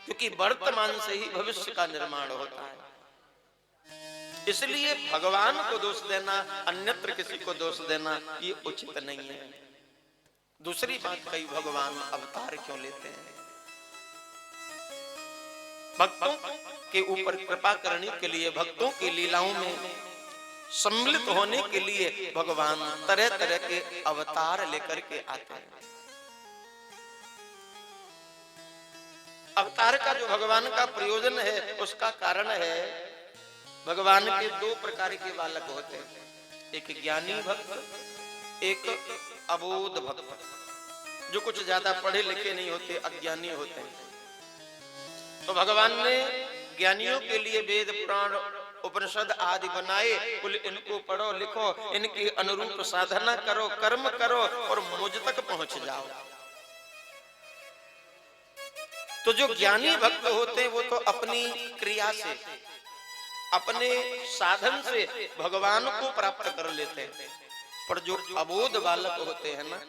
क्योंकि वर्तमान से ही भविष्य का निर्माण होता है। इसलिए भगवान को दोष देना, अन्यत्र किसी को दोष देना ये उचित नहीं है। दूसरी बात कही, भगवान अवतार क्यों लेते हैं? भक्तों के ऊपर कृपा करने के लिए, भक्तों की लीलाओं में सम्मिलित होने के लिए भगवान तरह तरह के अवतार लेकर के आते हैं। अवतार का जो भगवान का प्रयोजन है, उसका कारण है, भगवान के दो प्रकार के बालक होते हैं, एक ज्ञानी भक्त, एक अबोध भक्त, जो कुछ ज्यादा पढ़े लिखे नहीं होते, अज्ञानी होते हैं। तो भगवान ने ज्ञानियों के लिए वेद पुराण उपनिषद आदि बनाए, कुल इनको पढ़ो लिखो, इनके अनुरूप साधना करो, कर्म करो और मुझ तक पहुंच जाओ। तो जो ज्ञानी भक्त होते हैं वो तो अपनी क्रिया से, अपने साधन से भगवान को प्राप्त कर लेते हैं। पर जो अबोध बालक होते हैं ना,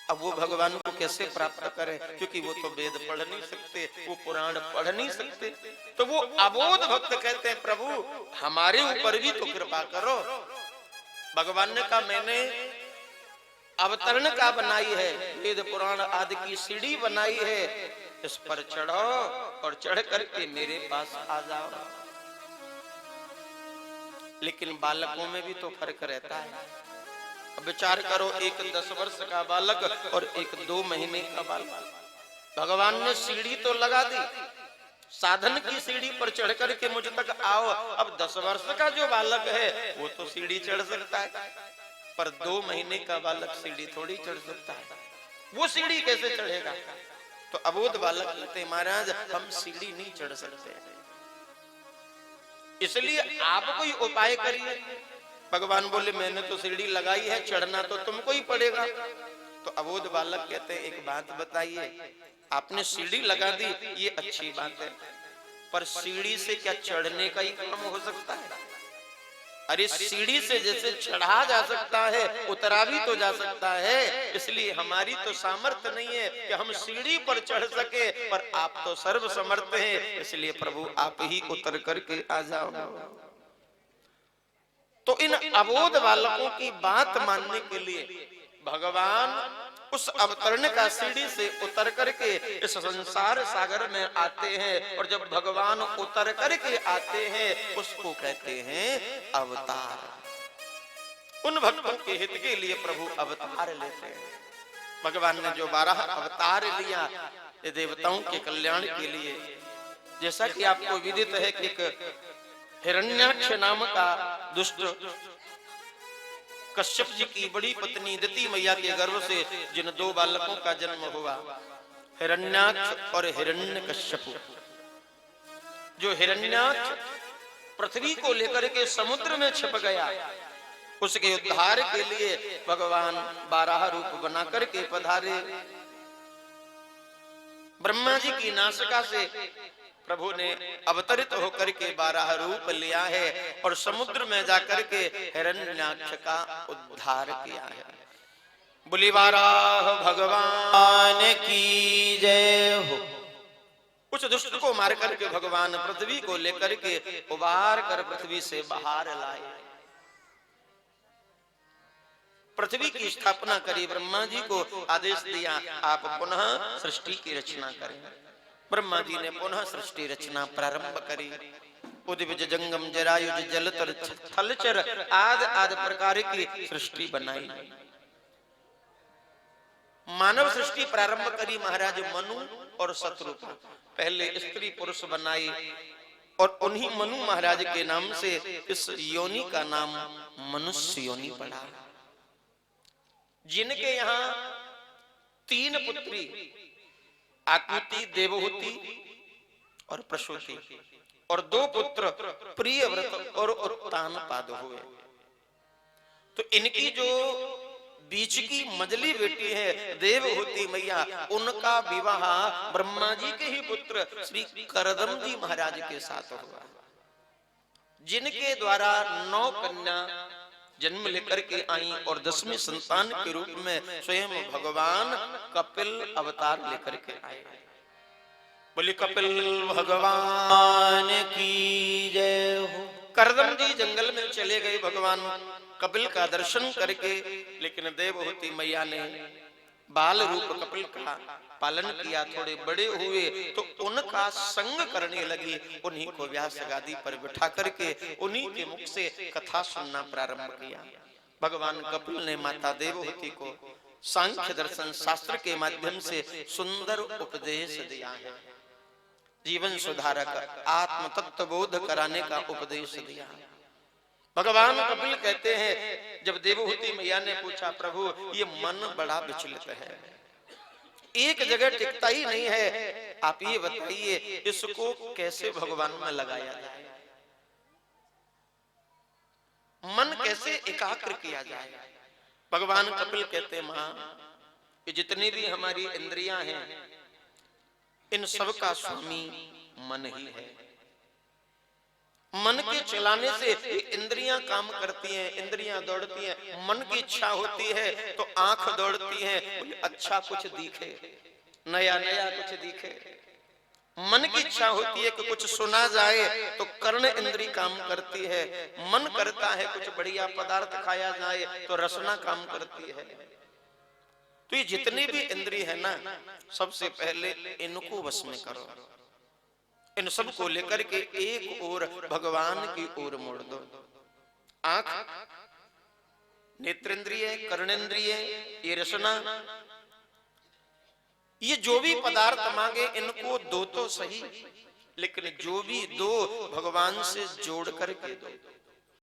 अब वो भगवान को कैसे प्राप्त करें? क्योंकि वो तो वेद पढ़ नहीं सकते, वो पुराण पढ़ नहीं सकते। तो वो अबोध भक्त कहते हैं, प्रभु हमारे ऊपर भी तो कृपा करो। भगवान ने कहा, मैंने अवतरण का बनाई है, वेद पुराण आदि की सीढ़ी बनाई है, इस पर चढ़ो और चढ़ करके मेरे पास आ जाओ। लेकिन बालकों में भी तो फर्क रहता है। अब विचार करो, एक 10 वर्ष का बालक और एक 2 महीने का बालक। भगवान ने सीढ़ी तो लगा दी, साधन की सीढ़ी पर चढ़ करके मुझ तक आओ। अब 10 वर्ष का जो बालक है वो तो सीढ़ी चढ़ सकता है, पर 2 महीने का बालक सीढ़ी थोड़ी चढ़ सकता है। वो सीढ़ी कैसे चढ़ेगा? तो अबोध बालक कहते, महाराज हम सीढ़ी नहीं चढ़ सकते, इसलिए आप कोई उपाय करिए। भगवान बोले, मैंने तो सीढ़ी लगाई है, चढ़ना तो तुमको ही पड़ेगा। तो अबोध बालक कहते हैं, एक बात बताइए, आपने सीढ़ी लगा दी, ये अच्छी बात है, पर सीढ़ी से क्या चढ़ने का ही काम हो सकता है? अरे सीढ़ी से जैसे चढ़ा जा सकता है, उतरा भी तो जा सकता है। इसलिए हमारी तो सामर्थ्य नहीं है कि हम सीढ़ी पर चढ़ सके, पर आप तो सर्व समर्थ हैं, इसलिए प्रभु आप ही उतर करके आ जाओ। तो इन अबोध बालकों की बात मानने के लिए भगवान उस अवतरण का सीढ़ी से उतर करके इस संसार सागर में आते हैं। और जब भगवान उतर करके आते हैं उसको कहते हैं अवतार। उन भक्तों के हित के लिए प्रभु अवतार लेते हैं। भगवान ने जो 12 अवतार लिया, ये देवताओं के कल्याण के लिए। जैसा कि आपको विदित है कि एक हिरण्याक्ष नाम का दुष्ट कश्यप जी की बड़ी पत्नी दिति मैया के गर्भ से जिन 2 बालकों का जन्म हुआ, हिरण्याक्ष और हिरण्यकश्यप। जो हिरण्याक्ष पृथ्वी को लेकर के समुद्र में छिप गया, उसके उद्धार के लिए भगवान 12 रूप बना करके पधारे। ब्रह्मा जी की नासिका से प्रभु ने अवतरित होकर के 12 रूप लिया है और समुद्र में जाकर के हिरण्याक्ष का उद्धार किया है। बोली वाराह भगवान की जय हो। उस दुष्ट को मार करके भगवान पृथ्वी को लेकर के उबार कर पृथ्वी से बाहर लाए, पृथ्वी की स्थापना करी। ब्रह्मा जी को आदेश दिया, आप पुनः सृष्टि की रचना करें। ब्रह्मा जी ने पुनः सृष्टि रचना प्रारंभ करी। उद्भिज जंगम जरायुज जलतर थलचर आदि आदि प्रकार की सृष्टि बनाई। मानव सृष्टि प्रारंभ करी महाराज मनु और शत्रुघ्न। पहले स्त्री पुरुष बनाई और उन्हीं मनु महाराज के नाम से इस योनि का नाम मनुष्य योनि पड़ा। जिनके यहाँ 3 पुत्री आकृति, देवहूति और प्रसूति, और 2 पुत्र प्रियव्रत और उत्तानपाद हुए। तो इनकी जो बीच की मझली बेटी है देवहूति मैया, उनका विवाह ब्रह्मा जी के ही पुत्र श्री करदम जी महाराज के साथ हुआ, जिनके द्वारा 9 कन्या जन्म लेकर के आई और 10वीं संतान के रूप में स्वयं भगवान कपिल अवतार लेकर के आए। बोले कपिल भगवान की जय हो। करदम जी जंगल में चले गए भगवान कपिल का दर्शन करके, लेकिन देवहूति मैया ने बाल रूप कपिल का पालन किया। थोड़े बड़े हुए तो उनका संग करने लगी, उन्हीं को व्यास गादी पर बिठा करके उन्हीं के मुख से कथा सुनना प्रारंभ किया। भगवान कपिल ने माता देवहूति को सांख्य दर्शन शास्त्र के माध्यम से सुंदर उपदेश दिया है। जीवन सुधारक आत्म तत्व बोध कराने का उपदेश दिया। भगवान कपिल कहते हैं, जब देवहूति मैया ने पूछा प्रभु ये मन बड़ा विचलित है, एक जगह टिकता ही नहीं है, आप ये बताइए इसको कैसे भगवान में लगाया जाए, मन कैसे एकाग्र किया जाए। भगवान कपिल कहते मां ये जितनी भी हमारी इंद्रियां हैं इन सब का स्वामी मन ही है। मन के चलाने से इंद्रियां काम करती हैं, इंद्रियां दौड़ती हैं। मन की इच्छा होती है तो आंख दौड़ती है, अच्छा कुछ दिखे, नया नया कुछ दिखे। मन की इच्छा होती है कि कुछ सुना जाए तो कर्ण इंद्री काम करती है। मन करता है कुछ बढ़िया पदार्थ खाया जाए तो रसना काम करती है। तो ये जितनी भी इंद्री है ना, सबसे पहले इनको वश में करो। इन सब को लेकर के एक ओर भगवान की ओर मोड़ दो। आंख, नेत्रेंद्रिय, कर्णेंद्रिय, ये रसना, ये जो भी पदार्थ मांगे इनको दो तो सही, लेकिन जो भी दो भगवान से जोड़ करके दो।